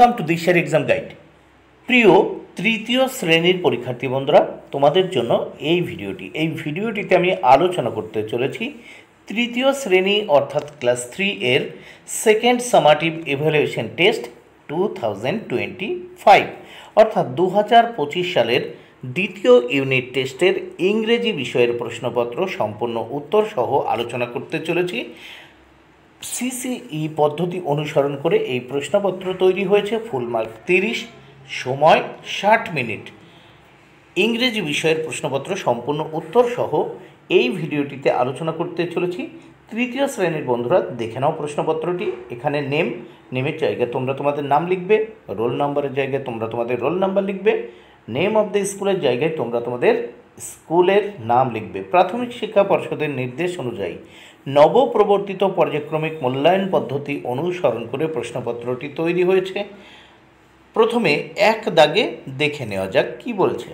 Welcome to দিশার exam guide. প্রিয় তৃতীয় শ্রেণীর পরীক্ষার্থী বন্ধুরা, তোমাদের জন্য এই ভিডিওটিতে আমি আলোচনা করতে চলেছি তৃতীয় শ্রেণী অর্থাৎ ক্লাস 3 এর সেকেন্ড সামাটিভ ইভ্যালুয়েশন টেস্ট 2025 অর্থাৎ 2025 সালের দ্বিতীয় ইউনিট টেস্টের ইংরেজি বিষয়ের প্রশ্নপত্র সম্পূর্ণ উত্তর সহ আলোচনা করতে চলেছি। সিসিই পদ্ধতি অনুসরণ করে এই প্রশ্নপত্র তৈরি হয়েছে। ফুল মার্ক 30, সময় 60 মিনিট। ইংরেজি বিষয়ের প্রশ্নপত্র সম্পূর্ণ উত্তর সহ এই ভিডিওটিতে আলোচনা করতে চলেছি। তৃতীয় শ্রেণীর বন্ধুরা দেখে নাও প্রশ্নপত্রটি। এখানে নেমের জায়গায় তোমরা তোমাদের নাম লিখবে, রোল নাম্বারের জায়গায় তোমরা তোমাদের রোল নাম্বার লিখবে, নেম অফ দ্য স্কুলের জায়গায় তোমরা তোমাদের স্কুলের নাম লিখবে। প্রাথমিক শিক্ষা পর্ষদের নির্দেশ অনুযায়ী নবপ্রবর্তিত পর্যায়ক্রমিক মূল্যায়ন পদ্ধতি অনুসরণ করে প্রশ্নপত্রটি তৈরি হয়েছে। প্রথমে এক দাগে দেখে নেওয়া যাক কি বলছে।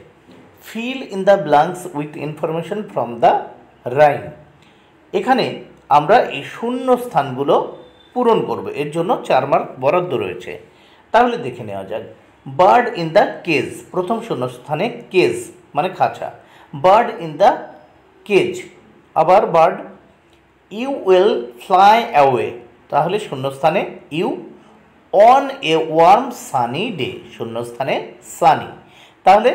Fill in the blanks with information from the rhyme. এখানে আমরা এই শূন্য স্থানগুলো পূরণ করব, এর জন্য 4 মার্ক বরাদ্দ রয়েছে। তাহলে দেখে নেওয়া যাক। বার্ড ইন দ্য কেজ, প্রথম শূন্যস্থানে কেজ মানে খাঁচা। বার্ড ইন দ্য কেজ, আবার bird. You will fly away, তাহলে শূন্যস্থানে you. On a warm sunny day, শূন্যস্থানে সানি। তাহলে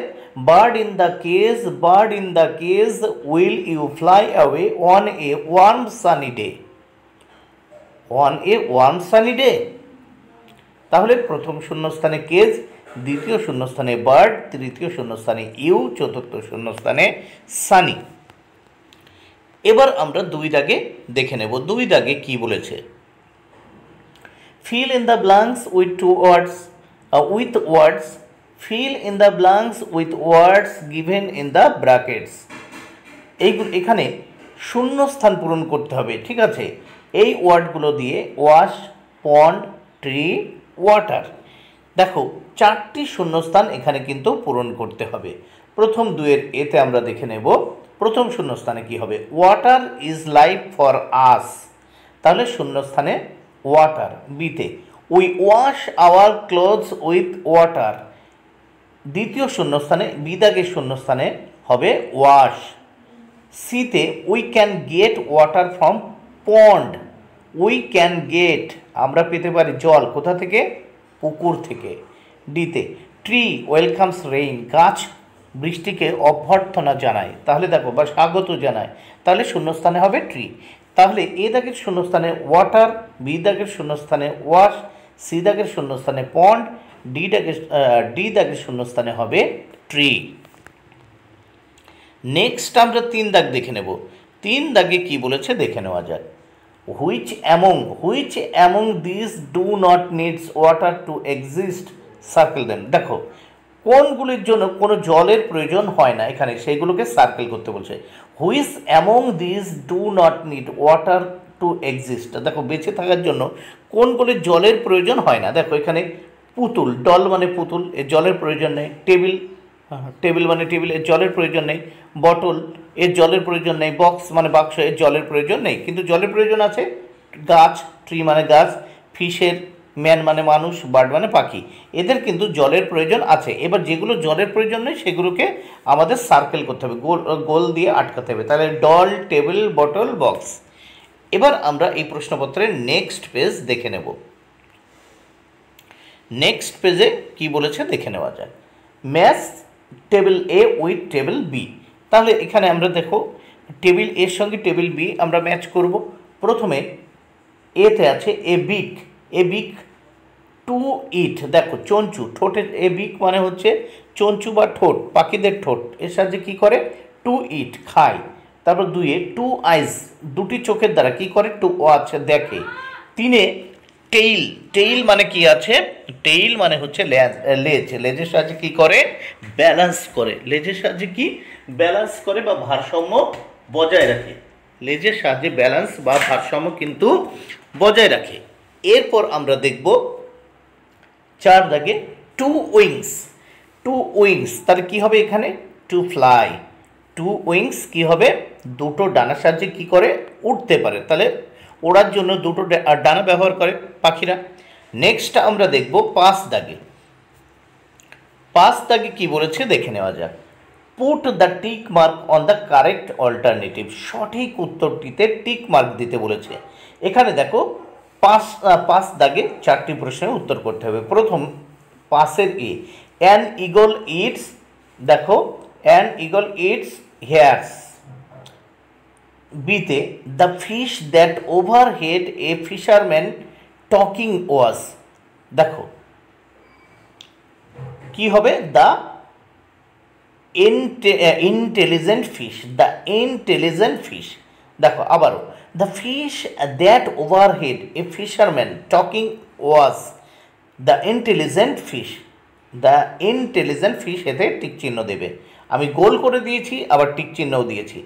bird in the cage will you fly away on a warm sunny day. On a warm sunny day, তাহলে প্রথম শূন্যস্থানে cage, দ্বিতীয় শূন্যস্থানে bird, তৃতীয় শূন্যস্থানে ইউ, চতুর্থ শূন্যস্থানে সানি। এবার আমরা 2 দাগে দেখে নেব। 2 দাগে কি বলেছে। Feel in the blanks with words feel in the blanks with words given in the brackets. এখানে শূন্যস্থান পূরণ করতে হবে, ঠিক আছে। এই ওয়ার্ডগুলো দিয়ে ওয়াশ, পন্ড, ট্রি, ওয়াটার। দেখো 4টি শূন্যস্থান এখানে কিন্তু পূরণ করতে হবে। প্রথম 2 এতে আমরা দেখে নেব। প্রথম শূন্যস্থানে কি হবে। Water is life for us, তাহলে শূন্যস্থানে ওয়াটার। বিতে we wash our clothes with water, দ্বিতীয় শূন্যস্থানে বি দাগের শূন্যস্থানে হবে ওয়াশ। সিতে we can get water from pond, we can get আমরা পেতে পারি জল কোথা থেকে, পুকুর থেকে। ডিতে ট্রি ওয়েলকামস রেইন, গাছ বৃষ্টিকে অভ্যর্থনা জানায়, তাহলে দেখো বা স্বাগত জানায়, তাহলে শূন্যস্থানে হবে ট্রি। তাহলে এ দাগের শূন্যস্থানে ওয়াটার, বি দাগের শূন্যস্থানে ওয়াশ, সি দাগের শূন্যস্থানে পন্ড, ডি দাগের শূন্যস্থানে হবে ট্রি। নেক্সট আমরা 3 দাগ দেখে নেব। 3 দাগে কি বলেছে দেখে নেওয়া যাক। Which among this do not needs water to exist, circle then. দেখো কোনগুলির জন্য কোনো জলের প্রয়োজন হয় না, এখানে সেইগুলোকে সার্কেল করতে বলছে। Which among this do not need water to exist, দেখো বেঁচে থাকার জন্য কোনগুলির জলের প্রয়োজন হয় না। দেখো এখানে পুতুল, ডল মানে পুতুল, এর জলের প্রয়োজন নেই। টেবিল মানে টেবিল, এর জলের প্রয়োজন নেই। বটল, এর জলের প্রয়োজন নেই। বক্স মানে বাক্স, এর জলের প্রয়োজন নেই। কিন্তু জলের প্রয়োজন আছে গাছ, ট্রি মানে গাছ, ফিশের, ম্যান মানে মানুষ, বার্ড মানে পাখি, এদের কিন্তু জলের প্রয়োজন আছে। এবার যেগুলো জলের প্রয়োজন নেই সেগুলোকে আমাদের সার্কেল করতে হবে, গোল দিয়ে আটকাতে হবে। তাহলে ডল, টেবিল, বটল, বক্স। এবার আমরা এই প্রশ্নপত্রের নেক্সট পেজ দেখে নেব। নেক্সট পেজে কি বলেছে দেখে নেওয়া যায়। Match table A with table B, তাহলে এখানে আমরা দেখো টেবিল এর সঙ্গে টেবিল বি আমরা ম্যাচ করব। প্রথমে এতে আছে এ বিক টু ইট, দেখো চঞ্চু, ঠোঁটের এ বিক মানে হচ্ছে চঞ্চু বা ঠোঁট, পাখিদের ঠোঁট, এর সাহায্যে কী করে টু ইট খায়। তারপর 2 টু আইজ, দুটি চোখের দ্বারা কী করে টু ওয়াচ দেখে। 3 টেইল মানে কি আছে, টেইল মানে হচ্ছে লেজ, লেজের সাহায্যে কী করে ব্যালেন্স করে, লেজের সাহায্যে কি ব্যালেন্স করে বা ভারসাম্য বজায় রাখে, লেজের সাহায্যে ব্যালেন্স বা ভারসাম্য কিন্তু বজায় রাখে। এরপর আমরা দেখব 4 দাগে টু উইংস, তাহলে কী হবে এখানে টু ফ্লাই। টু উইংস কী হবে, দুটো ডানার সাহায্যে কী করে উঠতে পারে, তাহলে ওড়ার জন্য দুটো ডানা ব্যবহার করে পাখিরা। নেক্সট আমরা দেখব 5 দাগে। 5 দাগে কি বলেছে দেখে নেওয়া যাক। Put the tick mark on the correct alternative, সঠিক উত্তরটিতে টিক মার্ক দিতে বলেছে। এখানে দেখো 5 দাগে 4টি প্রশ্নের উত্তর করতে হবে। প্রথম 5-এর এ, অ্যান ইগল ইটস, দেখো অ্যান ইগল ইটস হেয়ার্স। বিতে the fish that overhead a fisherman talking was, দেখো কি হবে, the intelligent fish, the intelligent fish. দেখো আবারও, the fish that overhead a fisherman talking was the intelligent fish, the intelligent fish, এতে tick চিহ্ন দেবে। আমি গোল করে দিয়েছি, আবার টিক চিহ্নও দিয়েছি।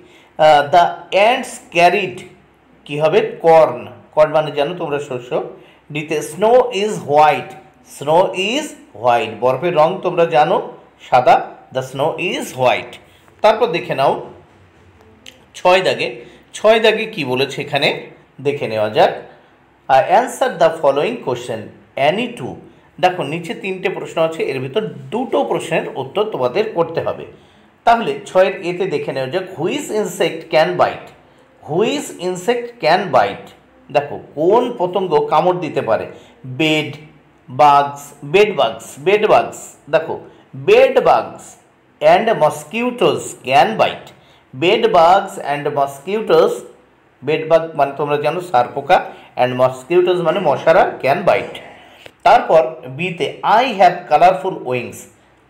দ্য অ্যান্টস ক্যারিড, কী হবে, কর্ন, কর্ন মানে জানো তোমরা শস্য। ডিতে snow is white, snow is white, বরফের রং তোমরা জানো সাদা, দ্য স্নো ইজ হোয়াইট। তারপর দেখে নাও 6 দাগে। 6 দাগে কী বলেছে এখানে দেখে নেওয়া যাক। Answer the following question any two, দেখো নিচে 3টে প্রশ্ন আছে, এর ভিতর 2টো প্রশ্নের উত্তর তোমাদের করতে হবে। তাহলে 6-এর এতে দেখে নেওয়া যাক, which insect can bite, which insect can bite, দেখো কোন পতঙ্গ কামড় দিতে পারে। Bed bugs, bed bugs, bed bugs, দেখো bed bugs and mosquitoes can bite, bed bugs and mosquitoes, bed bug মানে তোমরা জানো সার পোকা, অ্যান্ড মসকিউটোস মানে মশারা, ক্যান বাইট। তারপর বিতে I have colourful wings,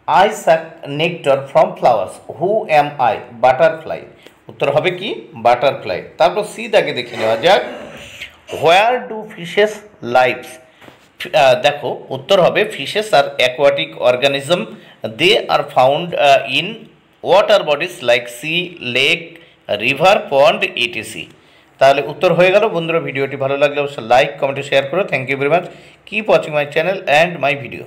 I suck nectar from flowers, who am I, butterfly, উত্তর হবে কি বাটারফ্লাই। তারপর সি দাগে দেখে নেওয়া যাক, হোয়ার ডু ফিশেস লাইভস, দেখো উত্তর হবে fishes are aquatic organism, they are found in water bodies like sea, lake, river, pond, etc. তাহলে উত্তর হয়ে গেল। বন্ধুরা ভিডিওটি ভালো লাগলে অবশ্যই লাইক, কমেন্ট, শেয়ার করো। Thank you very much. Keep watching my channel and my video.